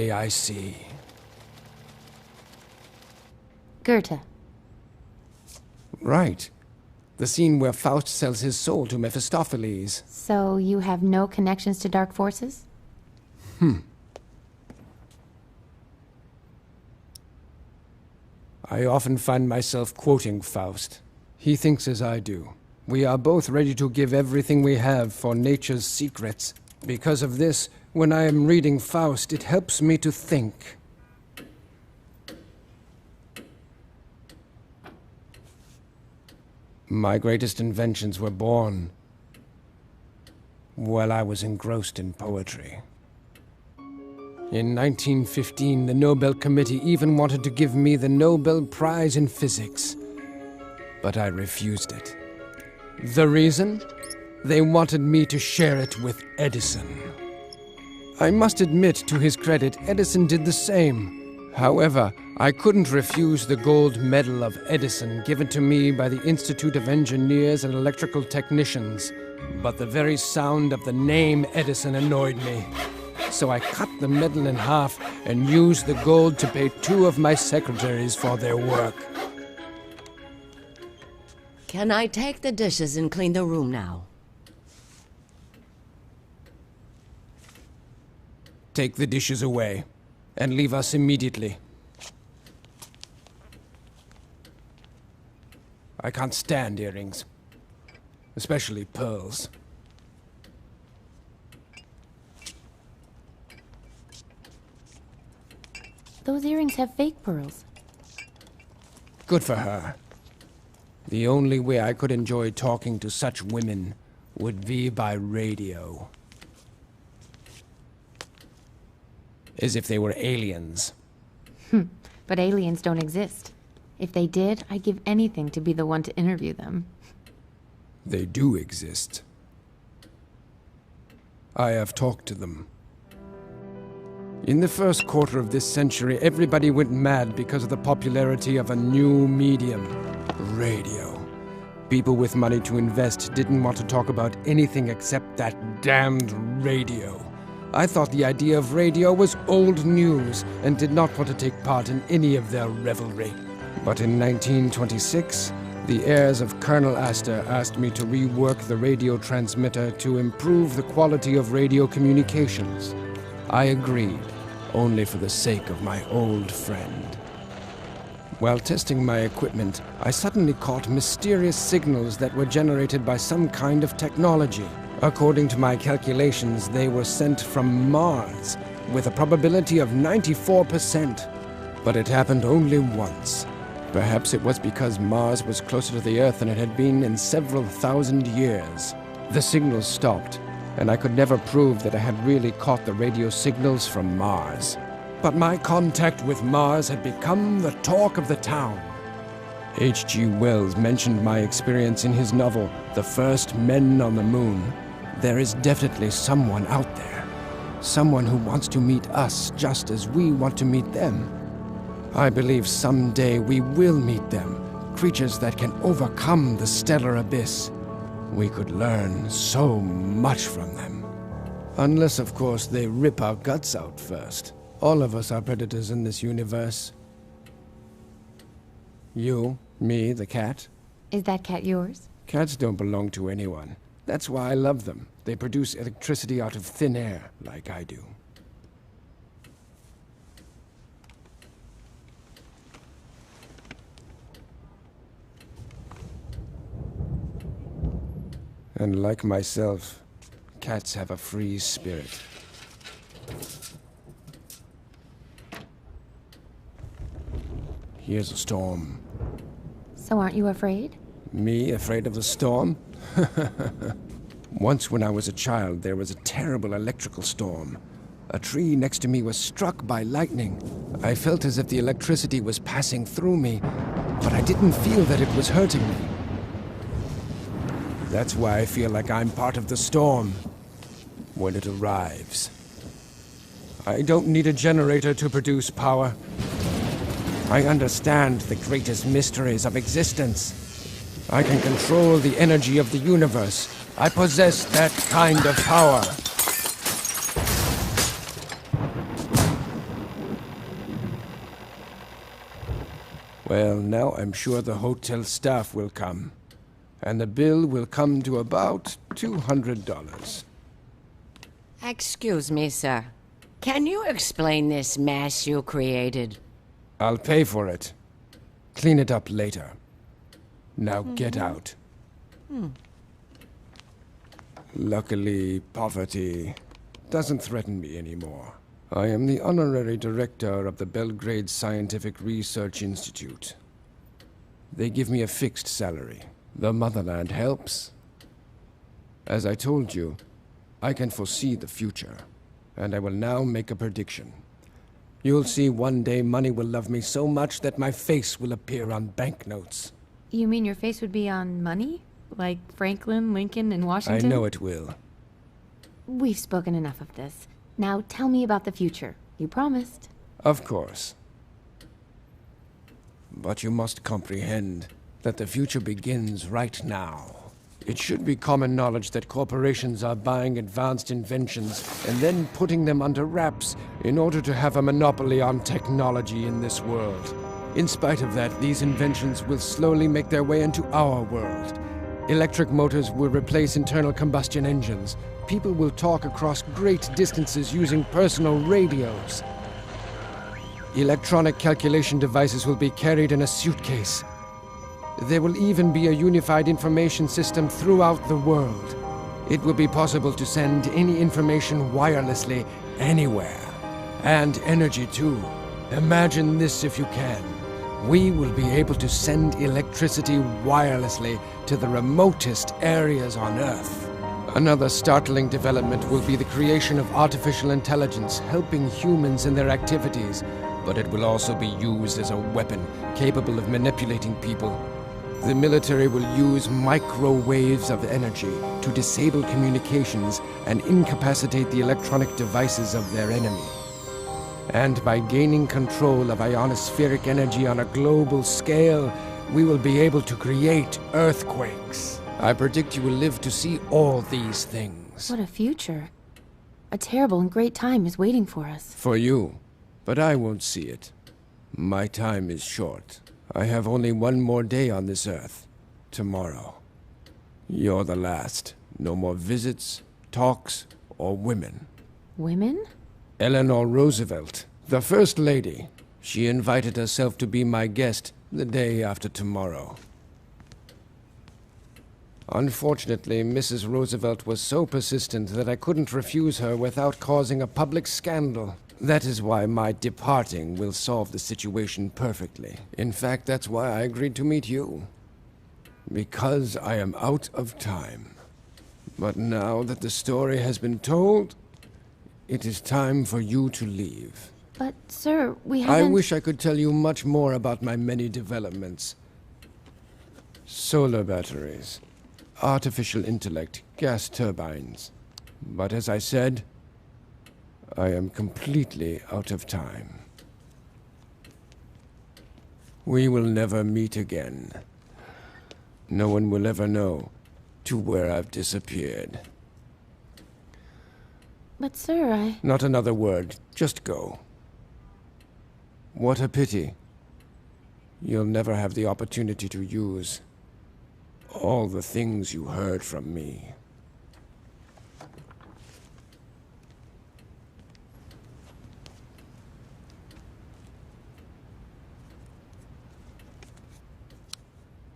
I see. Goethe. Right. The scene where Faust sells his soul to Mephistopheles. So you have no connections to dark forces? I often find myself quoting Faust. He thinks as I do. We are both ready to give everything we have for nature's secrets. Because of this, when I am reading Faust, it helps me to think. My greatest inventions were born while I was engrossed in poetry. In 1915, the Nobel Committee even wanted to give me the Nobel Prize in Physics, but I refused it. The reason? They wanted me to share it with Edison. I must admit, to his credit, Edison did the same. However, I couldn't refuse the gold medal of Edison given to me by the Institute of Engineers and Electrical Technicians. But the very sound of the name Edison annoyed me. So I cut the medal in half and used the gold to pay 2 of my secretaries for their work. Can I take the dishes and clean the room now? Take the dishes away, and leave us immediately. I can't stand earrings, especially pearls. Those earrings have fake pearls. Good for her. The only way I could enjoy talking to such women would be by radio. As if they were aliens. But aliens don't exist. If they did, I'd give anything to be the one to interview them. They do exist. I have talked to them. In the first quarter of this century, everybody went mad because of the popularity of a new medium, radio. People with money to invest didn't want to talk about anything except that damned radio. I thought the idea of radio was old news and did not want to take part in any of their revelry. But in 1926, the heirs of Colonel Astor asked me to rework the radio transmitter to improve the quality of radio communications. I agreed, only for the sake of my old friend. While testing my equipment, I suddenly caught mysterious signals that were generated by some kind of technology. According to my calculations, they were sent from Mars, with a probability of 94%. But it happened only once. Perhaps it was because Mars was closer to the Earth than it had been in several thousand years. The signals stopped, and I could never prove that I had really caught the radio signals from Mars. But my contact with Mars had become the talk of the town. H.G. Wells mentioned my experience in his novel, The First Men on the Moon. There is definitely someone out there. Someone who wants to meet us just as we want to meet them. I believe someday we will meet them, creatures that can overcome the stellar abyss. We could learn so much from them. Unless, of course, they rip our guts out first. All of us are predators in this universe. You, me, the cat. Is that cat yours? Cats don't belong to anyone. That's why I love them. They produce electricity out of thin air, like I do. And like myself, cats have a free spirit. Here's a storm. So aren't you afraid? Me, afraid of the storm? Once when I was a child, there was a terrible electrical storm. A tree next to me was struck by lightning. I felt as if the electricity was passing through me, but I didn't feel that it was hurting me. That's why I feel like I'm part of the storm when it arrives. I don't need a generator to produce power. I understand the greatest mysteries of existence. I can control the energy of the universe. I possess that kind of power. Well, now I'm sure the hotel staff will come. And the bill will come to about $200. Excuse me, sir. Can you explain this mess you created? I'll pay for it. Clean it up later. Now get out. Luckily, poverty doesn't threaten me anymore. I am the honorary director of the Belgrade Scientific Research Institute. They give me a fixed salary. The motherland helps. As I told you, I can foresee the future, and I will now make a prediction. You'll see one day money will love me so much that my face will appear on banknotes. You mean your face would be on money? Like Franklin, Lincoln, and Washington? I know it will. We've spoken enough of this. Now tell me about the future. You promised. Of course. But you must comprehend that the future begins right now. It should be common knowledge that corporations are buying advanced inventions and then putting them under wraps in order to have a monopoly on technology in this world. In spite of that, these inventions will slowly make their way into our world. Electric motors will replace internal combustion engines. People will talk across great distances using personal radios. Electronic calculation devices will be carried in a suitcase. There will even be a unified information system throughout the world. It will be possible to send any information wirelessly anywhere. And energy too. Imagine this if you can. We will be able to send electricity wirelessly to the remotest areas on Earth. Another startling development will be the creation of artificial intelligence helping humans in their activities, but it will also be used as a weapon capable of manipulating people. The military will use microwaves of energy to disable communications and incapacitate the electronic devices of their enemy. And by gaining control of ionospheric energy on a global scale, we will be able to create earthquakes. I predict you will live to see all these things. What a future. A terrible and great time is waiting for us. For you, but I won't see it. My time is short. I have only one more day on this earth. Tomorrow. You're the last. No more visits, talks, or women. Women? Eleanor Roosevelt, the First Lady. She invited herself to be my guest the day after tomorrow. Unfortunately, Mrs. Roosevelt was so persistent that I couldn't refuse her without causing a public scandal. That is why my departing will solve the situation perfectly. In fact, that's why I agreed to meet you. Because I am out of time. But now that the story has been told, it is time for you to leave. But, sir, we haven't... I wish I could tell you much more about my many developments. Solar batteries, artificial intellect, gas turbines. But as I said, I am completely out of time. We will never meet again. No one will ever know to where I've disappeared. But, sir, Not another word. Just go. What a pity. You'll never have the opportunity to use all the things you heard from me.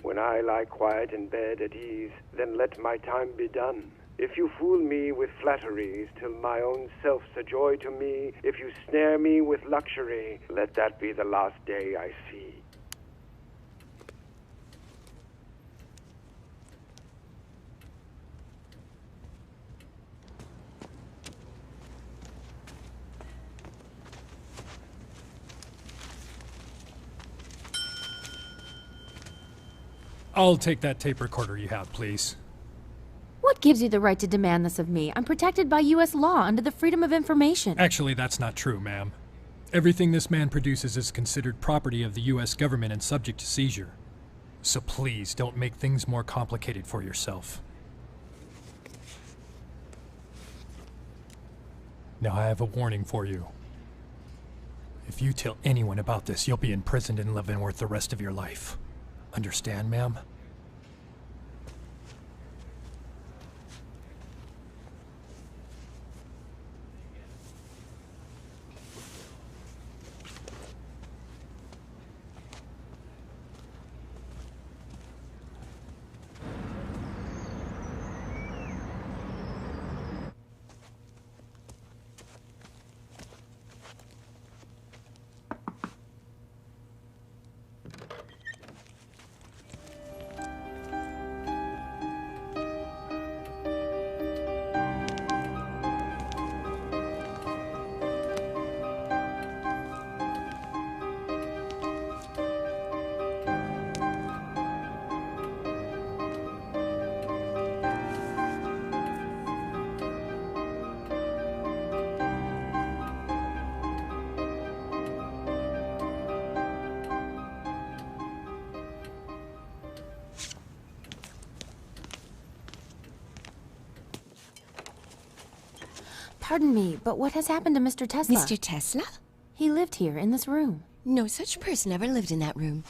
When I lie quiet in bed at ease, then let my time be done. If you fool me with flatteries, till my own self's a joy to me, if you snare me with luxury, let that be the last day I see. I'll take that tape recorder you have, please. What gives you the right to demand this of me? I'm protected by U.S. law under the Freedom of Information. Actually, that's not true, ma'am. Everything this man produces is considered property of the U.S. government and subject to seizure. So please, don't make things more complicated for yourself. Now I have a warning for you. If If you tell anyone about this, you'll be imprisoned in Leavenworth the rest of your life. Understand, ma'am? Pardon me, but what has happened to Mr. Tesla? Mr. Tesla? He lived here, in this room. No such person ever lived in that room.